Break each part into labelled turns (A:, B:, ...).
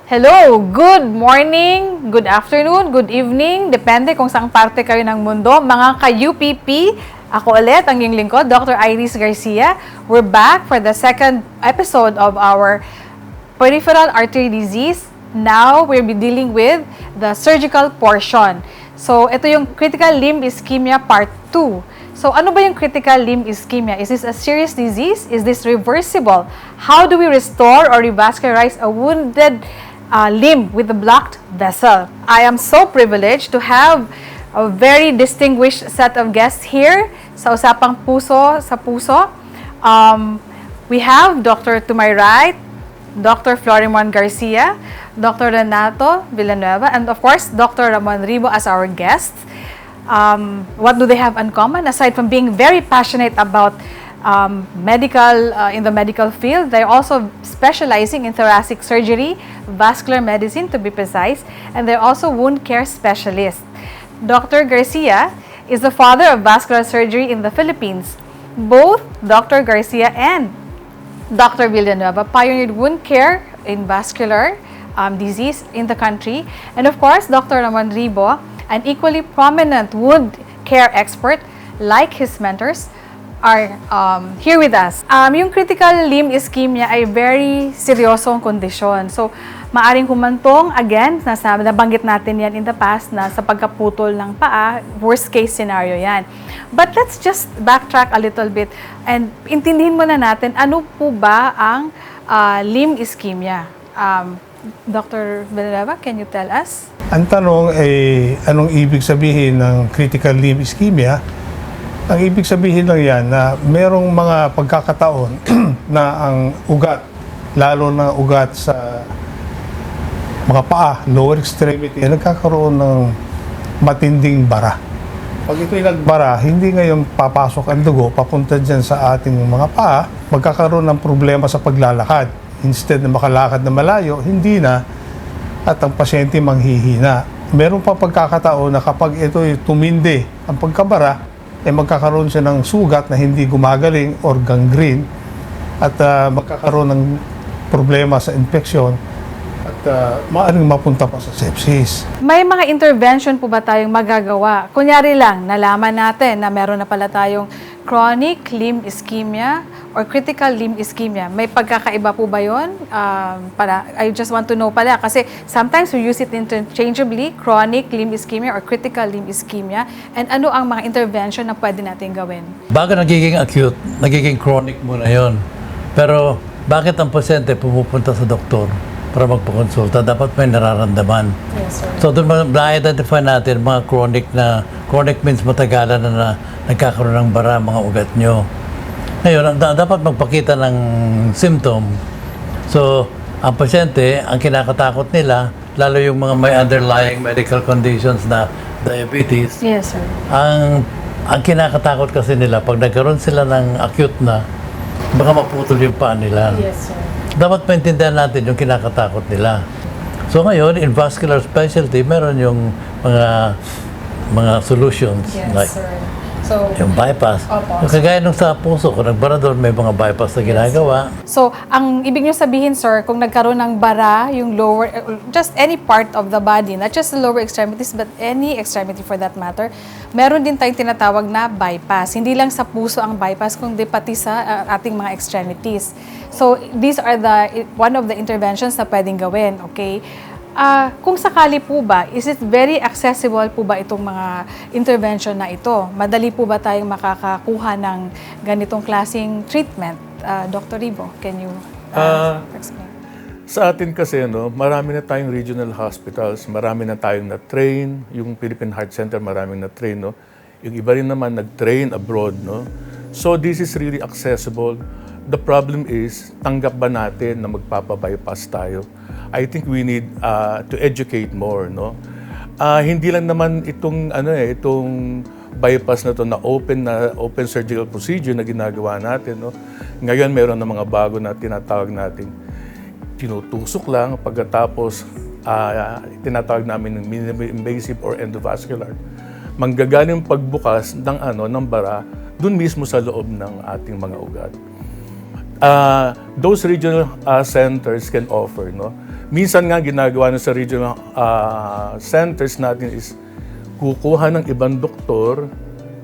A: Hello, good morning, good afternoon, good evening, depende kung saang parte kayo ng mundo. Mga ka-UPP, ako ulit, ang iyong lingkod, Dr. Iris Garcia. We're back for the second episode of our peripheral artery disease. Now, we'll be dealing with the surgical portion. So, ito yung critical limb ischemia part 2. So, ano ba yung critical limb ischemia? Is this a serious disease? Is this reversible? How do we restore or revascularize a wounded limb with a blocked vessel? I am so privileged to have a very distinguished set of guests here sa Usapang Puso sa Puso. We have Dr. to my right, Dr. Florimon Garcia, Dr. Renato Villanueva, and of course, Dr. Ramon Ribo as our guests. What do they have in common? Aside from being very passionate about in the medical field, they're also specializing in thoracic surgery, vascular medicine to be precise, and they're also wound care specialists. Dr. Garcia is the father of vascular surgery in the Philippines. Both Dr. Garcia and Dr. Villanueva pioneered wound care in vascular disease in the country. And of course, Dr. Ramon Ribo, an equally prominent wound care expert like his mentors, are here with us. Yung critical limb ischemia ay very seryosong kondisyon. So, maaring humantong, again, nabanggit natin yan in the past na sa pagkaputol ng paa, worst case scenario yan. But let's just backtrack a little bit and intindihin muna natin ano po ba ang limb ischemia. Dr. Villanueva, can you tell us?
B: Ang tanong ay anong ibig sabihin ng critical limb ischemia? Ang ibig sabihin lang yan na merong mga pagkakataon na ang ugat, lalo na ugat sa mga paa, lower extremity, ay nagkakaroon ng matinding bara. Pag ito'y nagbara, hindi ngayon papasok ang dugo, papunta dyan sa ating mga paa, magkakaroon ng problema sa paglalakad. Instead na makalakad na malayo, hindi na, at ang pasyente manghihina. Meron pa pagkakataon na kapag ito'y tumindi ang pagkabara, ay magkakaroon siya ng sugat na hindi gumagaling or gangrene at magkakaroon ng problema sa infeksyon at maaaring mapunta pa sa sepsis.
A: May mga intervention po ba tayong magagawa? Kunyari lang, nalaman natin na meron na pala tayong chronic limb ischemia or critical limb ischemia. May pagkakaiba po ba yun? I just want to know pala kasi sometimes we use it interchangeably, chronic limb ischemia or critical limb ischemia. And ano ang mga intervention na pwede natin gawin?
C: Bago nagiging acute, nagiging chronic muna yon. Pero bakit ang pasyente pumupunta sa doktor para magpakonsulta? Dapat may nararamdaman.
A: Yes, sir.
C: So doon na-identify natin mga chronic means matagalan na nagkakaroon ng bara mga ugat nyo. Ngayon, dapat magpakita ng symptom. So, ang pasyente, ang kinakatakot nila, lalo yung mga may underlying medical conditions na diabetes,
A: Yes, sir.
C: ang kinakatakot kasi nila, pag nagkaroon sila ng acute na, baka maputol yung paa nila.
A: Yes, sir.
C: Dapat maintindihan natin yung kinakatakot nila. So ngayon, in vascular specialty, meron yung mga solutions.
A: Yes,
C: like
A: sir. So,
C: yung bypass.
A: Opo.
C: Yung kagaya nung sa puso, kung nagbara doon, may mga bypass na ginagawa.
A: So, ang ibig nyo sabihin, sir, kung nagkaroon ng bara, yung lower, just any part of the body, not just the lower extremities, but any extremity for that matter, meron din tayong tinatawag na bypass. Hindi lang sa puso ang bypass, kundi pati sa ating mga extremities. So, these are one of the interventions na pwedeng gawin, okay? Kung sakali po ba, is it very accessible po ba itong mga intervention na ito? Madali po ba tayong makakakuha ng ganitong klaseng treatment? Dr. Ribo, can you explain?
D: Sa atin kasi, marami na tayong regional hospitals, marami na tayong na-train, yung Philippine Heart Center maraming na-train, no? Yung iba rin naman nag-train abroad, no? So this is really accessible. The problem is, tanggap ba natin na magpapa-bypass tayo? I think we need to educate more, no? Hindi lang naman itong bypass na to na open surgical procedure na ginagawa natin, no? Ngayon meron na mga bago na tinatawag nating tinutusok lang pagkatapos tinatawag namin ng minimally invasive or endovascular. Manggagaling pagbukas ng bara dun mismo sa loob ng ating mga ugat. Those regional centers can offer, no? Minsan nga ginagawa na sa regional centers natin is kukuha ng ibang doktor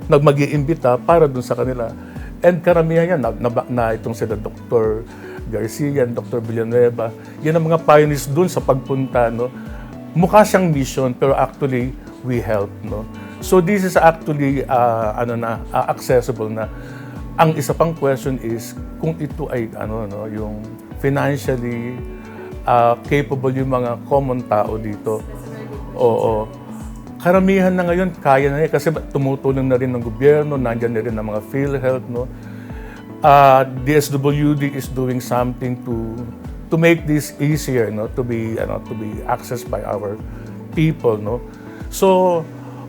D: na mag-iimbita para dun sa kanila. And karamihan yan, na itong sila Dr. Garcia, Dr. Villanueva, yan ang mga pioneers dun sa pagpunta, no? Mukha siyang mission, pero actually, we help, no? So this is actually, accessible na. Ang isa pang question is, kung ito ay, yung financially capable yung mga common tao dito. Oo. Karamihan na ngayon, kaya na kasi tumutulong na rin ng gobyerno, nandiyan na rin ng mga PhilHealth, no? DSWD is doing something to make this easier, no? To be accessed by our people, no? So,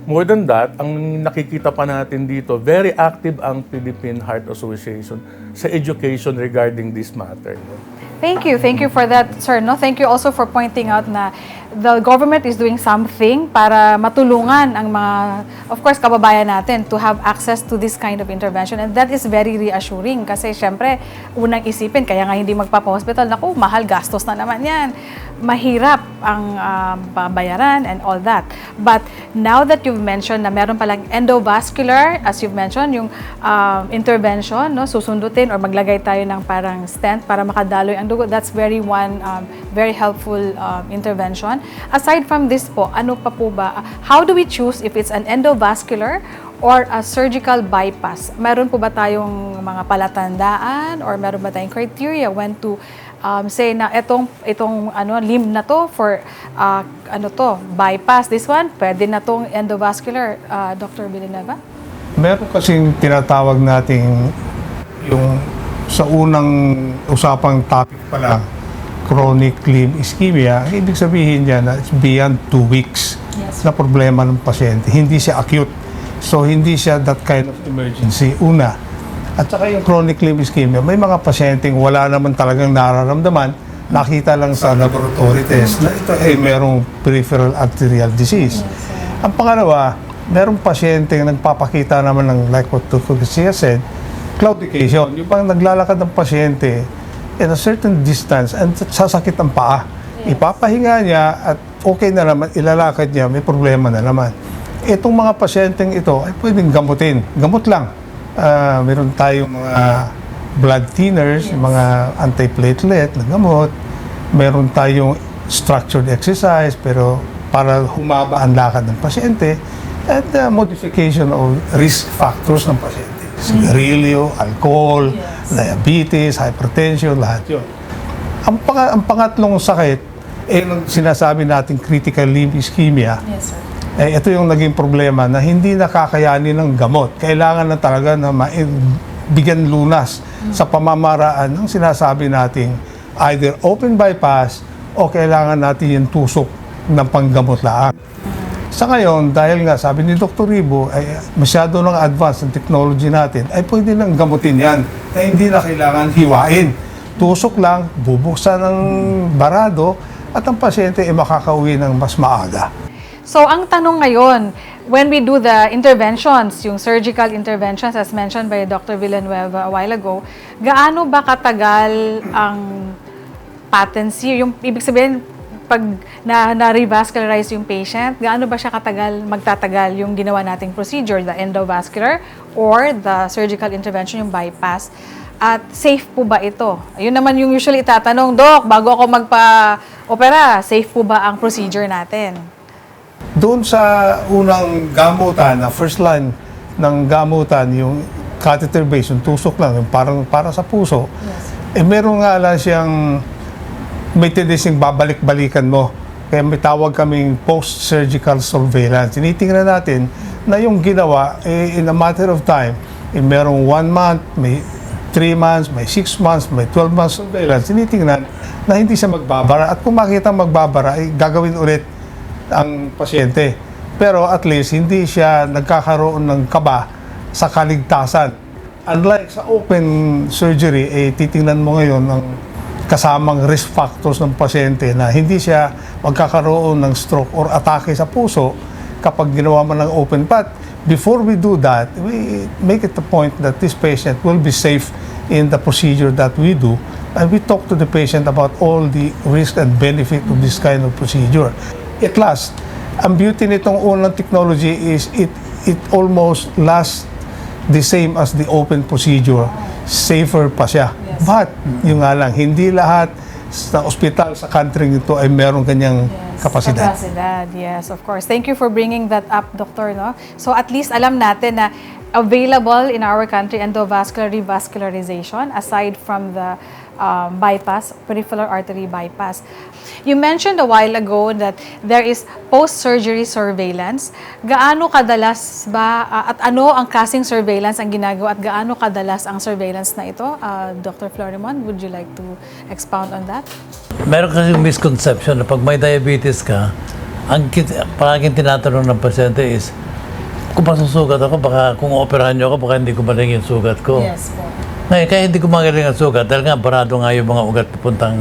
D: more than that, ang nakikita pa natin dito, very active ang Philippine Heart Association sa education regarding this matter, no?
A: Thank you for that, sir. No, thank you also for pointing out na the government is doing something para matulungan ang mga, of course, kababayan natin to have access to this kind of intervention, and that is very reassuring kasi syempre unang isipin kaya nga hindi magpapa-hospital, naku, mahal, gastos na naman yan, mahirap ang bayaran and all that. But now that you've mentioned na meron palang endovascular, as you've mentioned, yung intervention, no, susundutin or maglagay tayo ng parang stent para makadaloy ang dugo, that's very very helpful intervention. Aside from this po, ano pa po ba, how do we choose if it's an endovascular or a surgical bypass? Meron po ba tayong mga palatandaan or meron ba tayong criteria when to say na itong limb na to for bypass, this one pwede na tong endovascular, Dr. Villanueva?
B: Meron kasing tinatawag nating yung sa unang usapang topic pa lang, chronic limb ischemia, ibig sabihin niya na it's beyond 2 weeks na problema ng pasyente. Hindi siya acute. So, hindi siya that kind of emergency. Una. At saka yung chronic limb ischemia, may mga pasyenteng wala naman talagang nararamdaman, nakita lang sa laboratory test na ito ay merong peripheral arterial disease. Ang pangalawa, merong pasyenteng nagpapakita naman ng, like what Dr. Garcia said, claudication. Yung pang naglalakad ng pasyente at a certain distance and sasakit ang paa. Ipapahinga niya at okay na naman, ilalakad niya, may problema na naman. Itong mga pasyenteng ito ay pwedeng gamutin. Gamot lang. Meron tayong mga blood thinners, mga antiplatelet na gamot. Meron tayong structured exercise pero para humaba ang lakad ng pasyente at modification of risk factors ng pasyente. Sigarilyo, alcohol, diabetes, hypertension, lahat yun. Ang pangatlong sakit, nung sinasabi natin critical limb ischemia, ito yung naging problema na hindi nakakayanin ng gamot. Kailangan na talaga na bigyan lunas sa pamamaraan ng sinasabi nating either open bypass o kailangan natin yung tusok ng panggamot laang. Sa ngayon, dahil nga sabi ni Dr. Ribo, ay masyado ng advance ang technology natin, ay pwede nang gamutin yan na hindi na kailangan hiwain. Tusok lang, bubuksan ng barado at ang pasyente ay makakauwi ng mas maaga.
A: So, ang tanong ngayon, when we do the interventions, yung surgical interventions as mentioned by Dr. Villanueva a while ago, gaano ba katagal ang patency? Yung ibig sabihin, pag na-revascularize yung patient, gaano ba siya magtatagal yung ginawa nating procedure, the endovascular or the surgical intervention, yung bypass? At safe po ba ito? Yun naman yung usually itatanong, Doc, bago ako magpa-opera, safe po ba ang procedure natin?
B: Doon sa unang gamutan, na first line ng gamutan, yung catheter base, yung tusok lang, yung parang sa puso, meron nga lang siyang may tendency babalik-balikan mo. Kaya may tawag kaming post-surgical surveillance. Tinitingnan natin na yung ginawa, in a matter of time, merong 1 month, may 3 months, may 6 months, may 12 months surveillance. Tinitingnan na hindi siya magbabara. At kung makita magbabara, ay gagawin ulit ang pasyente. Pero at least, hindi siya nagkakaroon ng kaba sa kaligtasan. Unlike sa open surgery, titingnan mo ngayon ang kasamang risk factors ng pasyente na hindi siya magkakaroon ng stroke or atake sa puso kapag ginawa mo ng open path. Before we do that, we make it the point that this patient will be safe in the procedure that we do and we talk to the patient about all the risk and benefit of this kind of procedure. At last, ang beauty nitong unang technology is it almost lasts the same as the open procedure. Safer pa siya.
A: Yes.
B: But, yung nga lang, hindi lahat sa ospital sa country nito ay meron kanyang kapasidad.
A: Kapasidad, yes, of course. Thank you for bringing that up, Doctor. No? So at least alam natin na available in our country endovascular revascularization aside from the bypass, peripheral artery bypass. You mentioned a while ago that there is post-surgery surveillance. Gaano kadalas ba at ano ang klaseng surveillance ang ginagawa at gaano kadalas ang surveillance na ito? Dr. Florimon, would you like to expound on that?
C: Meron kasi misconception na pag may diabetes ka, palaging tinatanong ng pasyente is, kung masusugat ako, baka kung operahan niyo ako, baka hindi ko magaling yung sugat ko.
A: Yes po.
C: Ngayon, kaya hindi ko magaling ang sugat dahil nga barado nga yung mga ugat papuntang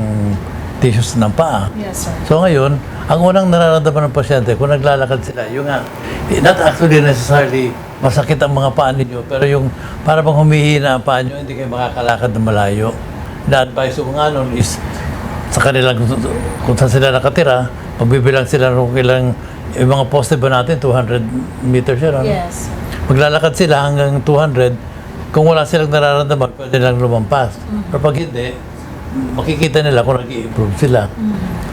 C: tissues ng paa.
A: Yes, sir.
C: So ngayon, ang unang nararamdaman ng pasyente, kung naglalakad sila, yung nga, not actually necessarily masakit ang mga paa ninyo, pero yung para bang humihina ang paa nyo, hindi kayo makakalakad ng malayo. Na-advise ko nga nun is, sa kanilang, kung saan sila nakatira, magbibilang sila kung ilang, yung mga poste ba natin, 200 meters yun, ano?
A: Yes.
C: Maglalakad sila hanggang 200, kung wala silang nararamdaman, pwede lang lumampas. Pero pag hindi, makikita nila kung nag-i-improve sila.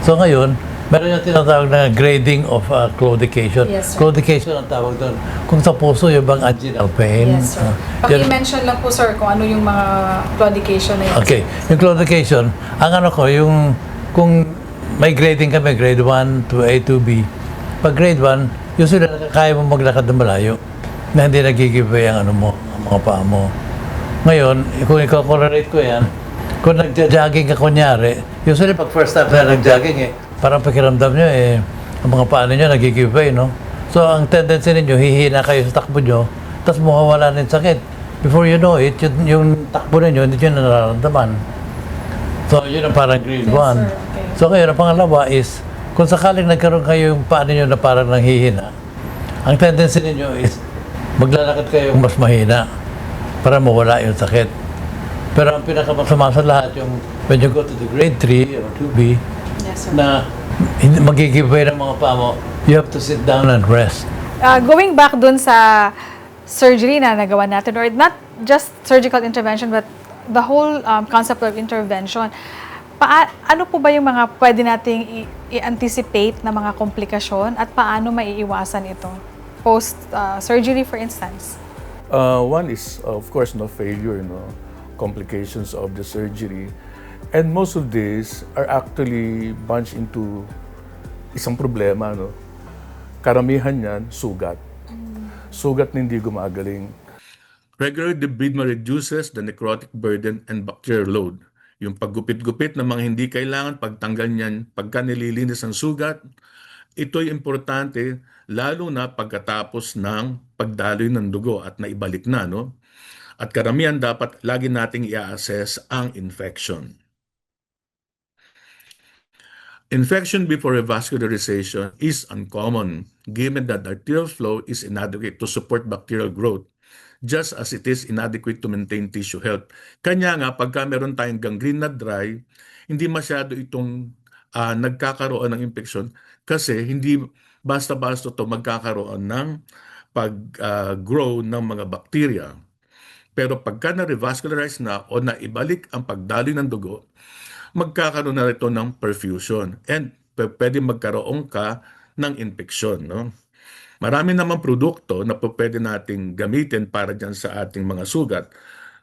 C: So ngayon, meron yung tinatawag na grading of claudication.
A: Yes, sir.
C: Claudication ang tawag doon. Kung sa puso, yung bang anginal pain.
A: Yes, sir.
C: Yan-
A: Paki-mention lang po, sir, kung ano yung mga claudication na yun.
C: Okay. Yung claudication, ang ano ko, yung kung may grading kami, grade 1 to A to B. Pag grade 1, usually kaya mo maglakad ng malayo na hindi nagigibay ang ano mo, ang mga paa mo. Ngayon, kung i-correlate ko yan, kung nagja-jogging ka kunyari, usually pag first time na nag-jogging parang pakiramdam nyo ang mga paa ninyo nagigibay, no? So, ang tendency ninyo, hihina kayo sa takbo nyo, tapos mawawala ng sakit. Before you know it, yung takbo ninyo, hindi nyo nararamdaman. So, yun ang parang grade 1.
A: sir. Okay.
C: So, ngayon, ang pangalawa is, kung sakaling nagkaroon kayo yung paa ninyo na parang nanghihina, ang tendency ninyo is, maglalakad kayo mas mahina para mawala yung sakit. Pero ang pinakamasama sa lahat, yung when you go to the grade 3 or 2B,
A: Yes, sir.
C: na hindi magigibay ng mga paa mo, you have to sit down and rest.
A: Going back dun sa surgery na nagawa natin, or not just surgical intervention, but the whole concept of intervention, ano po ba yung mga pwede nating i-anticipate na mga komplikasyon at paano maiiwasan ito? Post-surgery, for instance.
D: One is, of course, no failure, no complications of the surgery. And most of these are actually bunched into isang problema, no? Karamihan yan, sugat. Sugat na hindi gumagaling. Regular debridement reduces the necrotic burden and bacterial load. Yung paggupit-gupit ng mga hindi kailangan, pagtanggal niyan, pagka nililinis ang sugat, ito'y importante lalo na pagkatapos ng pagdaloy ng dugo at naibalik na, no? At karamihan dapat lagi nating i-assess ang infection. Infection before revascularization is uncommon given that arterial flow is inadequate to support bacterial growth just as it is inadequate to maintain tissue health. Kanya nga, pagka meron tayong gangrene na dry, hindi masyado itong nagkakaroon ng infection kasi hindi basta-basta ito magkakaroon ng pag-grow ng mga bacteria. Pero pagka na-revascularize na o naibalik ang pagdaloy ng dugo, magkakaroon na ito ng perfusion and pwede magkaroon ka ng infeksyon, no? Marami namang produkto na pwede nating gamitin para dyan sa ating mga sugat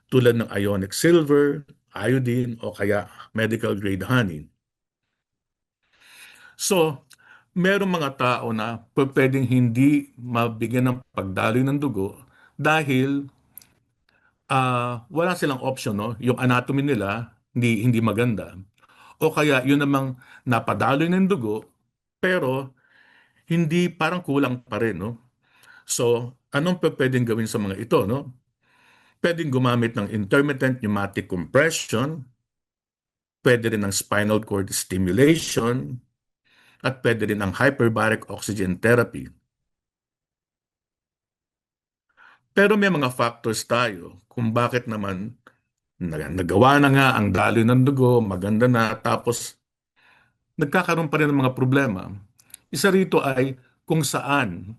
D: tulad ng ionic silver, iodine o kaya medical grade honey. So, merong mga tao na pwedeng hindi mabigyan ng pagdaloy ng dugo dahil wala silang option, no? Yung anatomy nila hindi maganda. O kaya yun namang napadaloy ng dugo pero hindi parang kulang pa rin, no? So, anong pwedeng gawin sa mga ito, no? Pwedeng gumamit ng intermittent pneumatic compression, pwede rin ng spinal cord stimulation, at pwede rin ang hyperbaric oxygen therapy. Pero may mga factors tayo kung bakit naman nagawa na nga ang daloy ng dugo, maganda na, tapos nagkakaroon pa rin ng mga problema. Isa rito ay kung saan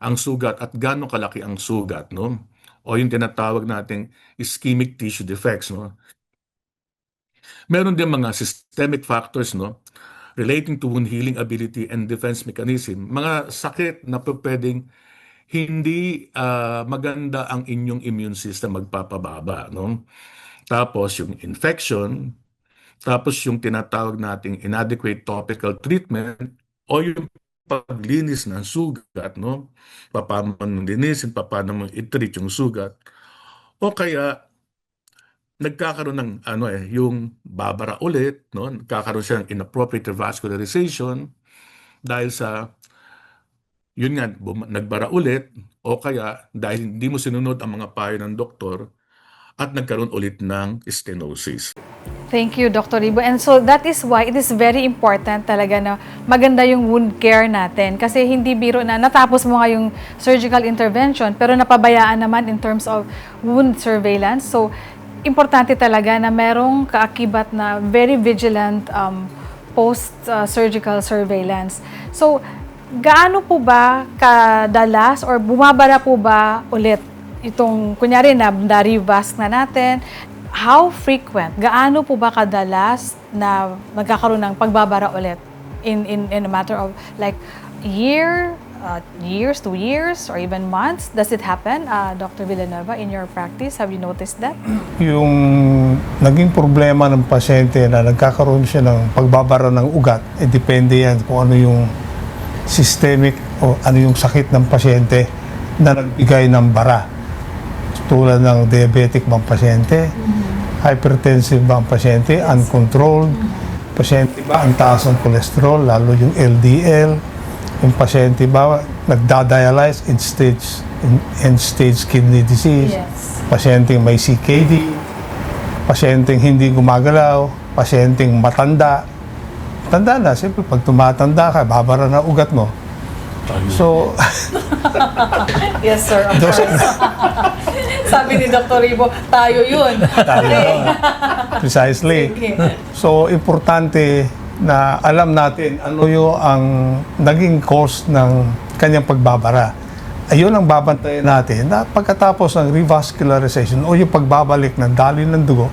D: ang sugat at gaano kalaki ang sugat, no? O yung tinatawag nating ischemic tissue defects, no? Meron din mga systemic factors, no? Relating to wound healing ability and defense mechanism. Mga sakit na pwedeng hindi maganda ang inyong immune system magpapababa, no? Tapos yung infection, tapos yung tinatawag nating inadequate topical treatment o yung paglinis ng sugat, no? Paano mo linisin, paano mo i-treat yung sugat. O kaya nagkakaroon ng yung babara ulit, no? Nagkakaroon siya ng inappropriate vascularization dahil sa yun nga, nagbara ulit o kaya dahil hindi mo sinunod ang mga payo ng doktor at nagkaroon ulit ng stenosis.
A: Thank you, Dr. Ribo. And so that is why it is very important talaga na maganda yung wound care natin. Kasi hindi biro na natapos mo nga yung surgical intervention pero napabayaan naman in terms of wound surveillance. So, importante talaga na merong kaakibat na very vigilant post-surgical surveillance. So, gaano po ba kadalas or bumabara po ba ulit itong, kunyari na na-revasc na natin, how frequent, gaano po ba kadalas na magkakaroon ng pagbabara ulit in a matter of like years, 2 years, or even months? Does it happen, Dr. Villanueva, in your practice? Have you noticed that?
B: Yung naging problema ng pasyente na nagkakaroon siya ng pagbabara ng ugat, depende yan kung ano yung systemic o ano yung sakit ng pasyente na nagbigay ng bara. Tulad ng diabetic bang pasyente, hypertensive bang pasyente, uncontrolled, pasyente ba ang taas ng cholesterol, lalo yung LDL, yung pasyente ba nagda-dialyze end-stage kidney disease, pasyenteng may CKD, pasyenteng hindi gumagalaw, pasyenteng matanda. Tanda na, siyempre pag tumatanda ka, babara na ugat mo. So,
A: Yes, sir. Of course. Sabi ni Dr. Ribo, tayo yun.
B: precisely. So, importante na alam natin ano yung ang naging cause ng kanyang pagbabara. Ayun ang babantayan natin na pagkatapos ng revascularization o yung pagbabalik ng daloy ng dugo,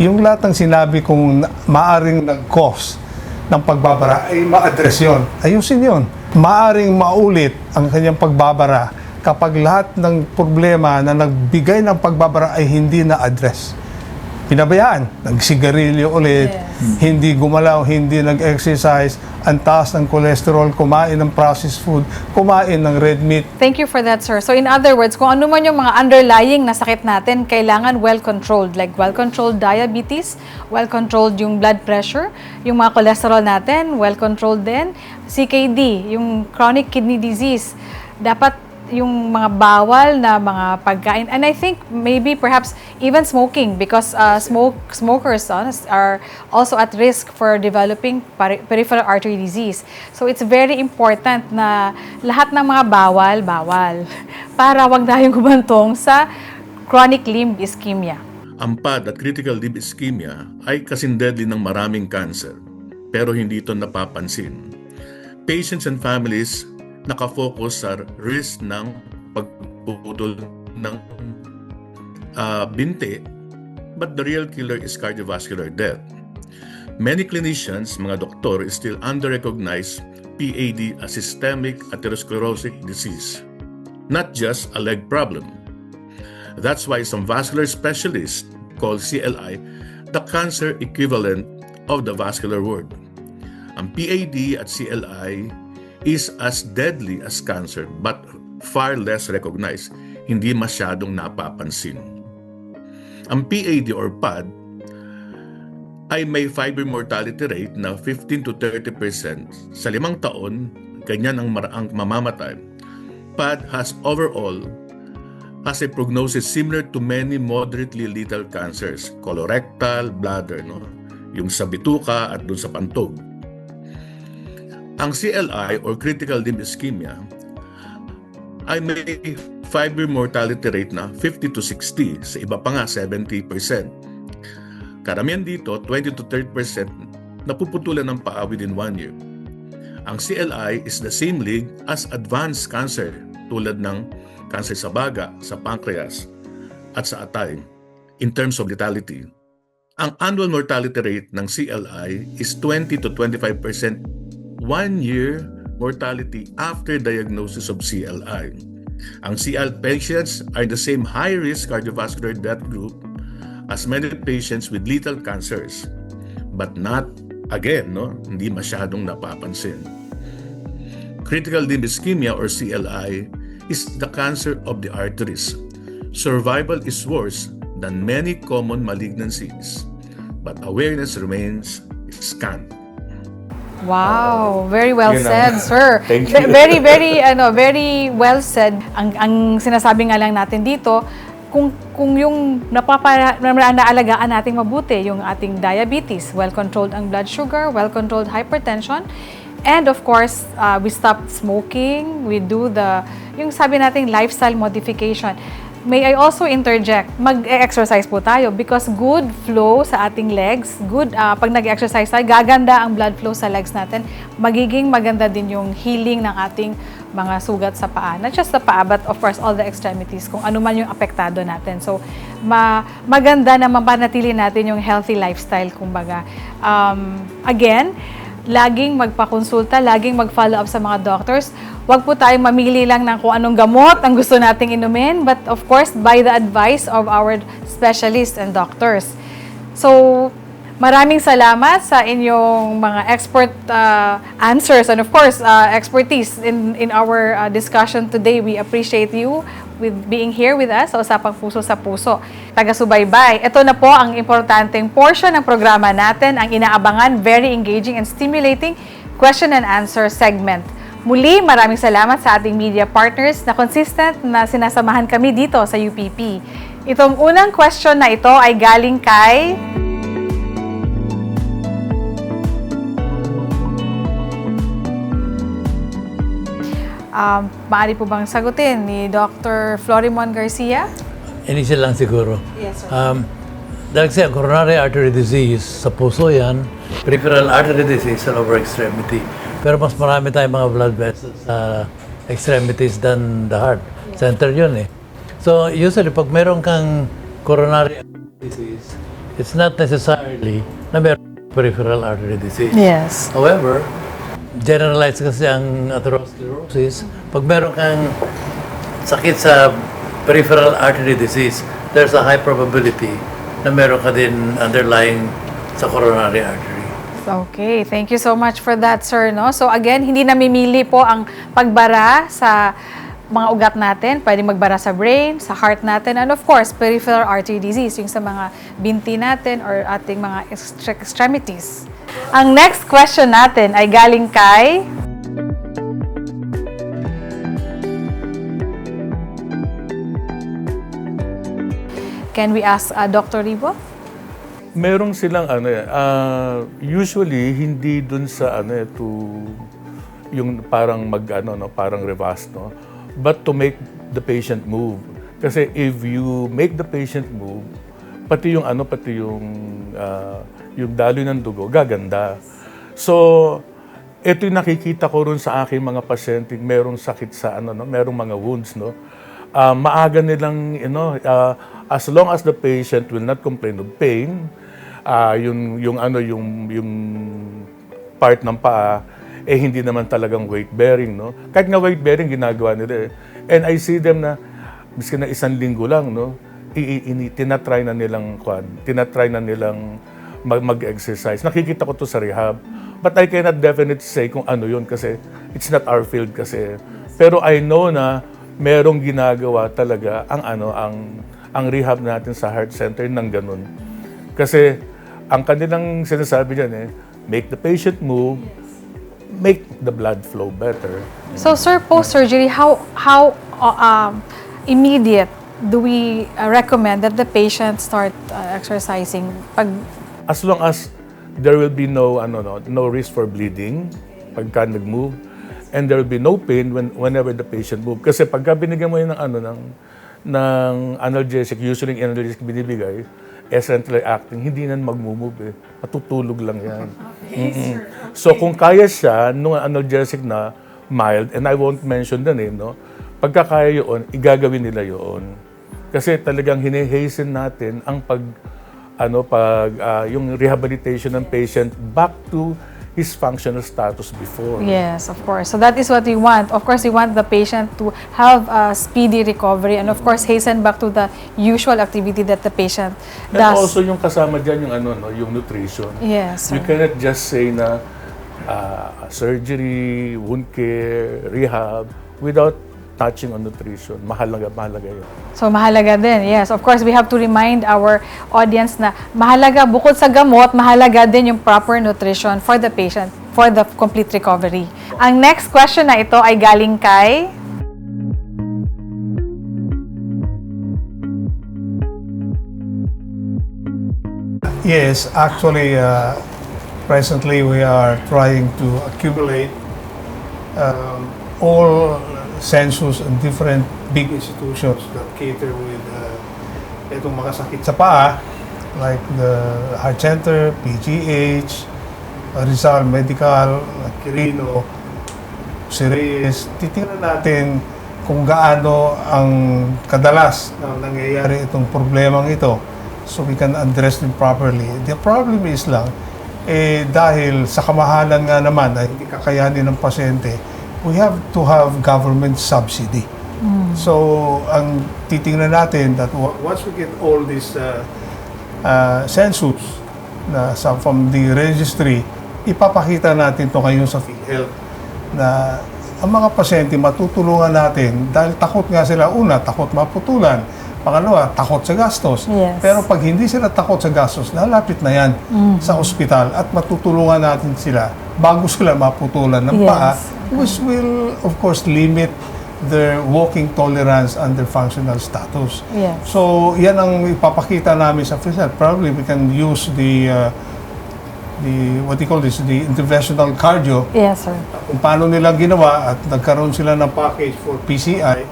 B: yung lahat ng sinabi kong maaring nag-cause ng pagbabara ay ma-address yun. Ayusin yun. Maaring maulit ang kanyang pagbabara kapag lahat ng problema na nagbigay ng pagbabara ay hindi na-address. Pinabayaan, nagsigarilyo ulit, hindi gumalaw, hindi nag-exercise, ang taas ng cholesterol, kumain ng processed food, kumain ng red meat.
A: Thank you for that, sir. So in other words, kung ano man yung mga underlying na sakit natin, kailangan well-controlled. Like well-controlled diabetes, well-controlled yung blood pressure, yung mga cholesterol natin, well-controlled din. CKD, yung chronic kidney disease, dapat yung mga bawal na mga pagkain. And I think maybe perhaps even smoking because smokers are also at risk for developing peripheral artery disease. So it's very important na lahat ng mga bawal para wag tayong gumantong sa chronic limb ischemia.
D: Ang PAD at critical limb ischemia ay kasing deadly ng maraming cancer, pero hindi ito napapansin. Patients and families nakafocus sa risk ng pagpuputol ng binti, but the real killer is cardiovascular death. Many clinicians, mga doktor, still under-recognize PAD as systemic atherosclerotic disease, not just a leg problem. That's why some vascular specialists call CLI the cancer equivalent of the vascular ward. Ang PAD at CLI is as deadly as cancer but far less recognized, hindi masyadong napapansin. Ang PAD or PAD ay may fiber mortality rate na 15 to 30%. Sa 5 taon, ganyan ang mamamatay. PAD has a prognosis similar to many moderately lethal cancers, colorectal, bladder, yung sa bituka at dun sa pantog. Ang CLI or critical limb ischemia ay may fiber mortality rate na 50 to 60, sa iba pa nga 70%.
E: Karamihan dito, 20 to 30% napuputulan ng paa within 1 year. Ang CLI is the same league as advanced cancer tulad ng cancer sa baga, sa pancreas, at sa atay in terms of lethality. Ang annual mortality rate ng CLI is 20 to 25% 1 year mortality after diagnosis of CLI. Ang CL patients are in the same high-risk cardiovascular death group as many patients with lethal cancers, but not, again, hindi masyadong napapansin. Critical limb ischemia or CLI is the cancer of the arteries. Survival is worse than many common malignancies, but awareness remains scant.
A: Wow, very well
D: Yun
A: said,
D: na.
A: sir.
D: Thank you.
A: Very well said. Ang sinasabi nga lang natin dito, kung yung naalagaan nating mabuti, yung ating diabetes, well-controlled ang blood sugar, well-controlled hypertension, and of course, we stop smoking, we do yung sabi nating lifestyle modification. May I also interject, mag-exercise po tayo because good flow sa ating legs, pag nag-exercise tayo, gaganda ang blood flow sa legs natin, magiging maganda din yung healing ng ating mga sugat sa paa. Not just the paa, but of course, all the extremities, kung ano man yung apektado natin. So, maganda na mapanatili natin yung healthy lifestyle, kumbaga. Again, laging magpakonsulta, laging mag-follow up sa mga doctors. Huwag po tayong mamili lang ng kung anong gamot ang gusto nating inumin, but of course, by the advice of our specialists and doctors. So, maraming salamat sa inyong mga expert answers and of course, expertise in our discussion today. We appreciate you with being here with us sa Usapang Puso sa Puso. Taga-subaybay, ito na po ang importanteng portion ng programa natin, ang inaabangan, very engaging and stimulating question and answer segment. Muli, maraming salamat sa ating media partners na consistent na sinasamahan kami dito sa UPP. Itong unang question na ito ay galing kay maaari po bang sagutin ni Dr. Florimon Garcia?
C: Initial lang siguro.
A: Yes, sir.
C: Dahil kasi ang coronary artery disease, sa puso yan, peripheral artery disease sa lower extremity. Pero mas marami tayong mga blood vessels sa extremities than the heart. Center yun eh. So usually, pag meron kang coronary artery disease, it's not necessarily na meron peripheral artery disease.
A: Yes.
C: However, generalized kasi ang atherosclerosis. Pag meron kang sakit sa peripheral artery disease, there's a high probability na meron ka din underlying sa coronary artery.
A: Okay, thank you so much for that, sir. No? So again, hindi namimili po ang pagbara sa mga ugat natin. Pwede magbara sa brain, sa heart natin, and of course, peripheral artery disease, yung sa mga binti natin or ating mga extremities. Ang next question natin ay galing kay Can we ask Dr. Ribo?
D: Merong silang usually hindi dun sa yung parang parang reverse, but to make the patient move. Kasi if you make the patient move, pati yung yung daloy ng dugo gaganda. So ito yung nakikita ko ron sa aking mga pasyente, merong sakit sa merong mga wounds, maaga nilang as long as the patient will not complain of pain, yung part ng paa hindi naman talagang weight bearing, kahit nga weight bearing ginagawa nila and I see them na miski na 1 linggo lang, tinatry na nilang mag-exercise. Nakikita ko to sa rehab, but I cannot definitely say kung ano yun kasi it's not our field kasi, pero I know na merong ginagawa talaga ang rehab natin sa heart center ng ganun. Kasi ang kanilang sinasabi dyan make the patient move, make the blood flow better.
A: So sir, post-surgery, how immediate do we recommend that the patient start exercising?
D: As long as there will be no risk for bleeding pagka nag-move, and there will be no pain whenever the patient move. Kasi pagka binigyan mo yun ng analgesic, usually yung analgesic binibigay, centrally acting, hindi na magmumove eh. Matutulog lang yan. So kung kaya siya, nung analgesic na mild, and I won't mention the name, no? Pagka kaya yun, igagawin nila yun. Kasi talagang hinihasten natin ang yung rehabilitation ng patient back to his functional status before.
A: Yes, of course. So that is what we want. Of course, we want the patient to have a speedy recovery and of course, hasten back to the usual activity that the patient
D: And
A: does.
D: also yung kasama dyan yung yung nutrition.
A: Yes,
D: You
A: sir.
D: cannot just say na surgery, wound care, rehab without touching on nutrition. Mahalaga yun.
A: So mahalaga din. Yes, of course, we have to remind our audience na mahalaga, bukod sa gamot, mahalaga din yung proper nutrition for the patient for the complete recovery. Ang next question na ito ay galing kay
B: Yes, actually, presently we are trying to accumulate all census and different big institutions that cater with itong mga sakit sa paa, like the Heart Center, PGH, Rizal Medical, Quirino, Reyes. Titingnan natin kung gaano ang kadalas na nangyayari itong problemang ito so we can address them properly. The problem is lang, dahil sa kamahalan nga naman ay hindi kakayanin ng pasyente, we have to have government subsidy. So, ang titingnan natin that once we get all these census from the registry, ipapakita natin to ngayon sa PhilHealth na ang mga pasyente matutulungan natin dahil takot nga sila. Una, takot maputulan. Pangalawa, takot sa gastos.
A: Yes.
B: Pero pag hindi sila takot sa gastos, lalapit na yan sa ospital at matutulungan natin sila bago sila maputulan ng paa, which will, of course, limit their walking tolerance and their functional status.
A: Yes.
B: So, yan ang ipapakita namin sa PhilHealth. Probably we can use the what do you call this, the interventional cardio,
A: Yes, sir.
B: kung paano nila ginawa at nagkaroon sila ng package for PCI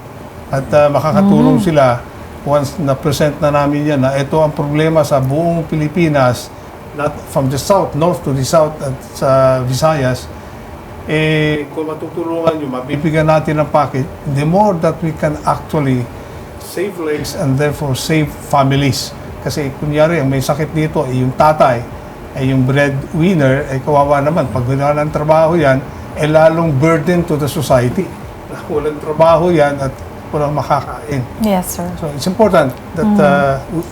B: at makakatulong sila once na-present na namin yan na ito ang problema sa buong Pilipinas, not from the south, north to the south at sa Visayas. Kung matutulungan nyo, mabibigyan natin ng package, the more that we can actually save lives and therefore save families. Kasi kunyari, ang may sakit dito ay yung tatay, ay yung breadwinner, ay kawawa naman. Pag wala ng trabaho yan, ay lalong burden to the society. Walang trabaho yan at walang makakain.
A: Yes, sir.
B: So it's important that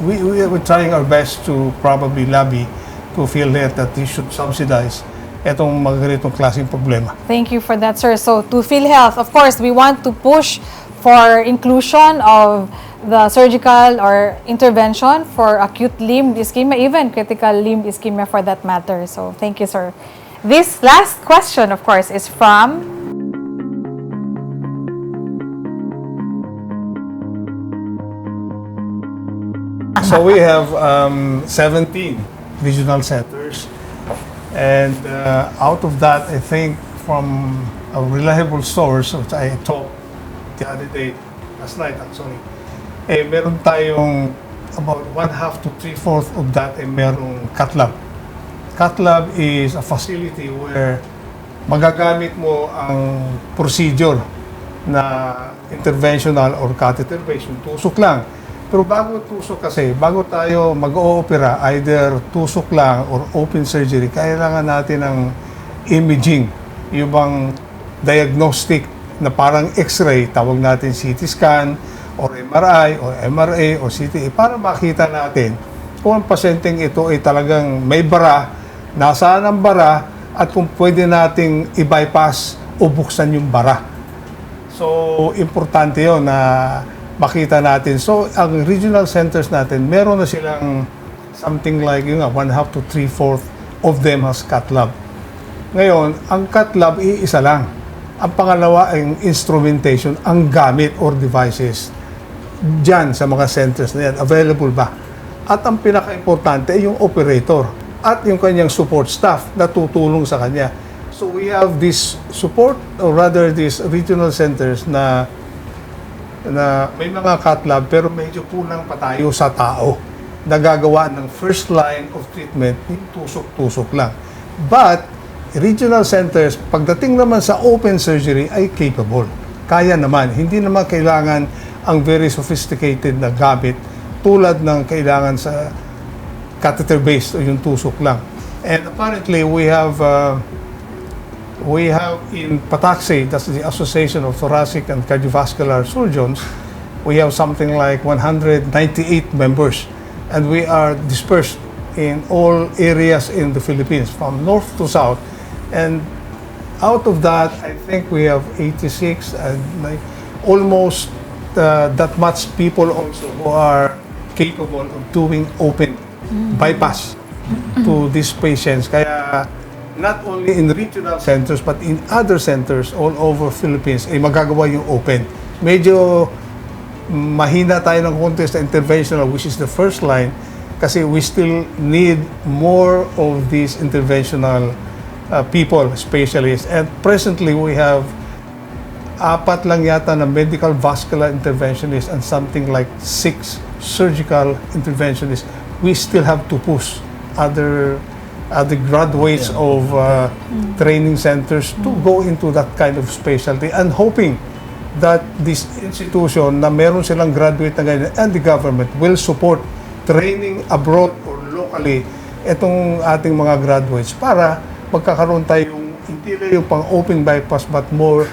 B: we're trying our best to probably lobby to PhilHealth that they should subsidize etong mga ganitong klaseng problema.
A: Thank you for that, sir. So, to PhilHealth, of course, we want to push for inclusion of the surgical or intervention for acute limb ischemia, even critical limb ischemia for that matter. So, thank you, sir. This last question, of course, is from
B: So we have 17 regional centers, and out of that, I think from a reliable source, which I talked the other day, last night actually, meron tayong about 1/2 to 3/4 of that ay merong cath lab. Cath lab is a facility where magagamit mo ang procedure na interventional or catheter-based, yung tusok lang. Pero bago tusok kasi, bago tayo mag-o-opera, either tusok lang or open surgery, kailangan natin ng imaging, yung bang diagnostic na parang x-ray, tawag natin CT scan, or MRI, or MRA, or CT, para makita natin kung ang pasyenteng ito ay talagang may bara, nasaan ang bara, at kung pwede nating i-bypass o buksan yung bara. So, importante yun na makita natin. So, ang regional centers natin, meron na silang something like, 1/2 to 3/4 of them has cath lab. Ngayon, ang cath lab, iisa lang. Ang pangalawa ay instrumentation, ang gamit or devices. Diyan sa mga centers na yan, available ba? At ang pinaka-importante ay yung operator at yung kanyang support staff na tutulong sa kanya. So, we have this support, or rather these regional centers na may mga cath lab pero medyo kulang pa tayo sa tao. nagagawa ng first line of treatment, yung tusok-tusok lang. But, regional centers, pagdating naman sa open surgery, ay capable. Kaya naman. Hindi naman kailangan ang very sophisticated na gamit tulad ng kailangan sa catheter-based o yung tusok lang. And apparently, we have in PATACSE, that's the Association of Thoracic and Cardiovascular Surgeons, we have something like 198 members. And we are dispersed in all areas in the Philippines, from north to south. And out of that, I think we have 86 and like almost that much people also who are capable of doing open bypass to these patients. Kaya not only in regional centers but in other centers all over Philippines ay magagawa yung open. Medyo mahina tayo ng konti sa interventional, which is the first line, kasi we still need more of these interventional people, specialists. And presently, we have 4 lang yata na medical vascular interventionists and something like 6 surgical interventionists. We still have to push other graduates of training centers to go into that kind of specialty, and hoping that this institution na meron silang graduate na ganyan and the government will support training abroad or locally itong ating mga graduates para magkakaroon tayong hindi lang yung pang open bypass but more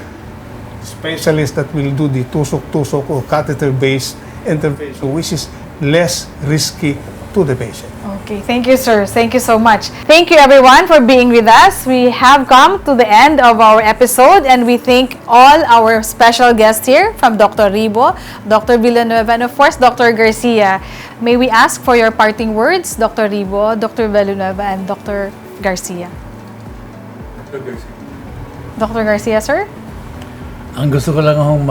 B: specialists that will do the tusok-tusok or catheter-based intervention, which is less risky to the patient.
A: Okay, thank you, sir. Thank you so much. Thank you, everyone, for being with us. We have come to the end of our episode, and we thank all our special guests here, from Dr. Ribo, Dr. Villanueva, and of course, Dr. Garcia. May we ask for your parting words, Dr. Ribo, Dr. Villanueva, and Dr. Garcia? Dr. Garcia, sir?
C: Ang gusto ko lang akong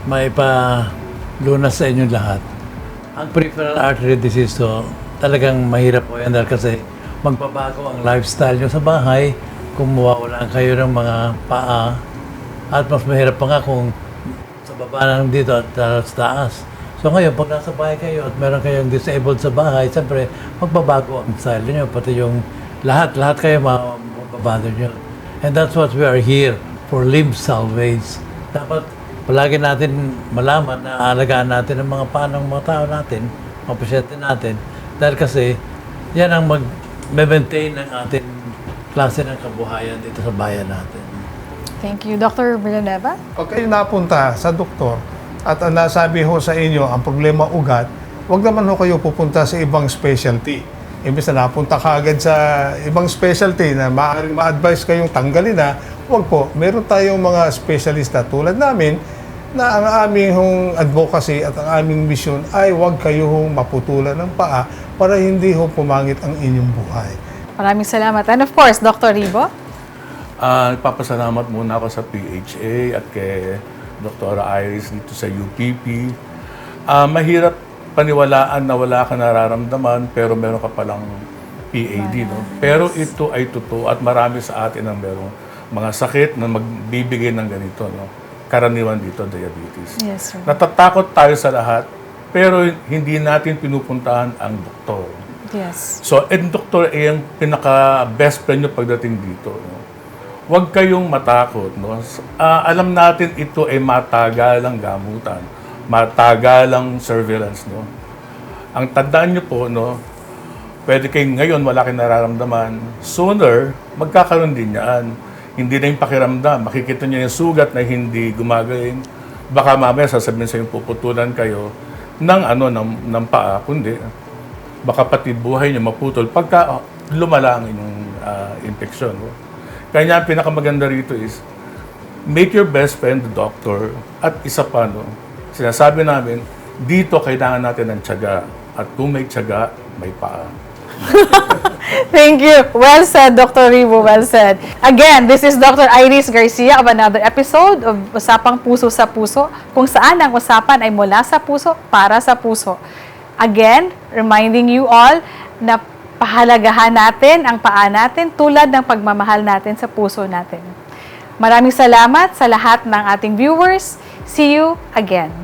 C: maipalunas sa inyo lahat. Ang peripheral artery disease to, talagang mahirap po yan dahil kasi magbabago ang lifestyle nyo sa bahay kung mawawalan kayo ng mga paa, at mas mahirap pa nga kung sa baba lang dito at sa taas. So ngayon, pag nasa bahay kayo at meron kayong disabled sa bahay, siyempre magbabago ang style nyo, pati yung lahat kayo mababago nyo. And that's what we are here for, limb salvage. Dapat palagi natin malaman na aalagaan natin ang mga paa ng mga tao natin, mga pasyente natin, dahil kasi yan ang mag-maintain ng ating klase ng kabuhayan dito sa bayan natin.
A: Thank you. Dr. Villanueva?
B: Pag kayo napunta sa doktor at ang nasabi ho sa inyo ang problema ugat, huwag naman ho kayo pupunta sa ibang specialty. Imbes na napunta ka agad sa ibang specialty na maaaring ma-advise kayong tanggalin na, huwag po. Meron tayong mga specialista tulad namin na ang aming hong advocacy at ang aming mission ay huwag kayo hong maputulan ng paa para hindi ho pumangit ang inyong buhay.
A: Maraming salamat. And of course, Dr. Ribo?
D: Nagpapasalamat muna ako sa PHA at kay Dr. Iris dito sa UPP. Mahirap paniwalaan na wala ka nararamdaman pero meron ka palang PAD, no? Pero ito ay totoo at marami sa atin ang merong mga sakit na magbibigay ng ganito, no? Karaniwan dito, diabetes.
A: Yes, sir.
D: Natatakot tayo sa lahat, pero hindi natin pinupuntahan ang doktor.
A: Yes.
D: So, doktor ay ang pinaka-best friend nyo pagdating dito, no? Huwag kayong matakot, no? Alam natin ito ay matagalang gamutan, matagalang surveillance, no? Ang tandaan nyo po, no? Pwede kayong ngayon wala kayong nararamdaman, sooner, magkakaroon din yan. Hindi na yung pakiramdam. Makikita niyo yung sugat na hindi gumagaling. Baka mamaya sasabihin sa yung puputulan kayo ng paa, kundi baka pati buhay niyo maputol pagka lumala ang inyong infeksyon. Kaya ang pinakamaganda rito is make your best friend the doctor, at isa pa, no, sinasabi namin, dito kailangan natin ng tiyaga. At kung may tiyaga, may paa.
A: Thank you. Well said, Dr. Ribo. Well said. Again, this is Dr. Iris Garcia of another episode of Usapang Puso sa Puso, kung saan ang usapan ay mula sa puso para sa puso. Again, reminding you all na pahalagahan natin ang paa natin tulad ng pagmamahal natin sa puso natin. Maraming salamat sa lahat ng ating viewers. See you again.